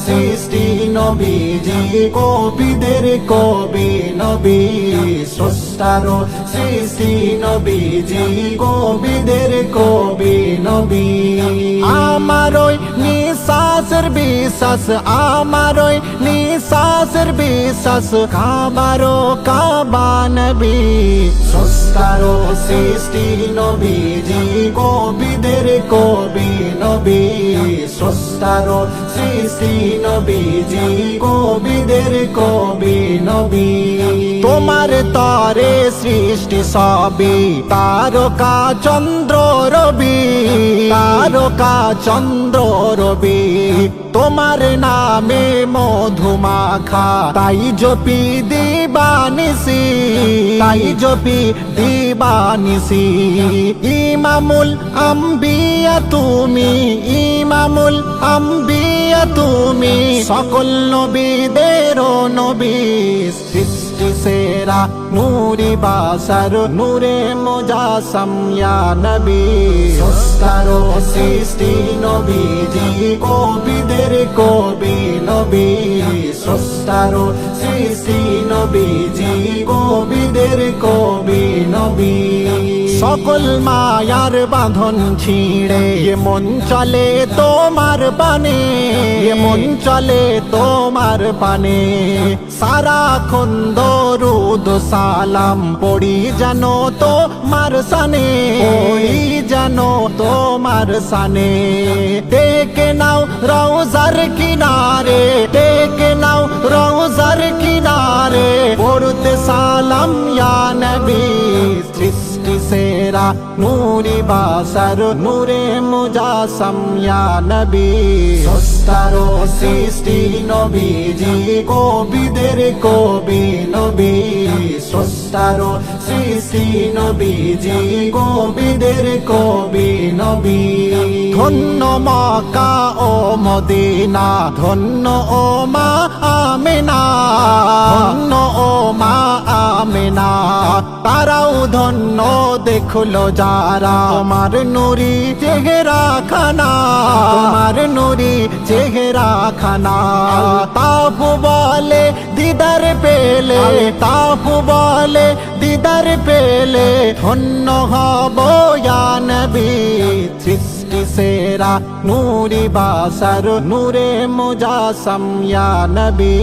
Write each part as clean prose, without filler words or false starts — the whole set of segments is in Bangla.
সৃষ্টি নবীজি কবিদের কবি নবী স্রষ্টারও সৃষ্টি নবীজি কবিদের কবি নবী আমার ওই নিঃশ্বাসের বিশ্বাস আমার ওই নিঃশ্বাসের বিশ্বাস কাবারও কাবা নবী স্রষ্টারও সৃষ্টি নবীজি কবিদের কবি নবী স্রষ্টারও সৃষ্টি নবীজি কবিদের কবি নবী তোমার তরে সৃষ্টি সবই তারকা চন্দ্র রবি তারকা চন্দ্র রবি তোমার নামে মধুমাখা তাই জপি দিবানিসি তাই জপি দিবানিসি ইমামুল আম্বিয়া তুমি ইমামুল আম্বিয়া তুমি সকল নবীদের নবী সৃষ্টি সেরা নূরি বাসার নূরে মুজাসসাম ইয়া নবী স্রষ্টারও সৃষ্টি নবীজি কবিদের কবি নবী স্রষ্টারও সৃষ্টি নবীজি কবিদের কবি নবী সকল মায়ার বাঁধন ছিঁড়ে মন চলে তোমার পানে মন চলে তোমার পানে সারাক্ষণ দরুদ সালাম পড়ি জানো তোমার সানে পড়ি জানো তোমার সানে ডেকে নাও রওজার কিনারে ডেকে নাও রওজার কিনারে পড়তে সালাম ইয়া নবী সৃষ্টি সেরা নূরি বাসার নূরে মুজাসসাম ইয়া নবী স্রষ্টারও সৃষ্টি নবীজি কবিদের কবি নবী স্রষ্টারও সৃষ্টি নবীজি কবিদের কবি নবী ধন্য মক্কা ও মদিনা ধন্য ও মা আমেনা ধন্য ও মা আমেনা তারাও ধন্য দেখলো যারা তোমার নূরি চেহারা খানা তোমার নূরি চেহারা খানা তাপ বলে দিদার পেলে তাপ বলে দিদার পেলে ধন্য হব ইয়া নবী সৃষ্টি সেরা নূরি বাসার নূরে মুজাসসাম ইয়া নবী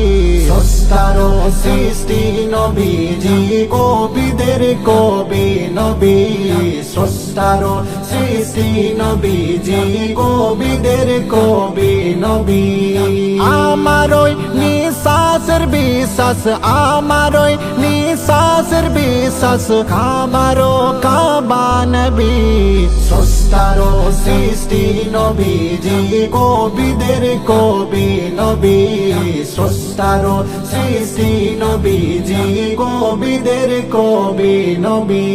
স্রষ্টারও সৃষ্টি নবীজি কবিদের কবি নবী স্রষ্টারও সৃষ্টি নবীজি কবিদের কবি নবী আমার ওই নিঃশ্বাসের বিশ্বাস আমার ওই নিঃশ্বাসের বিশ্বাস কাবারও কাবা নবী স্রষ্টারও সৃষ্টি নবীজি কবিদের কবি নবী স্রষ্টারও সৃষ্টি নবীজি কবিদের কবি নবী।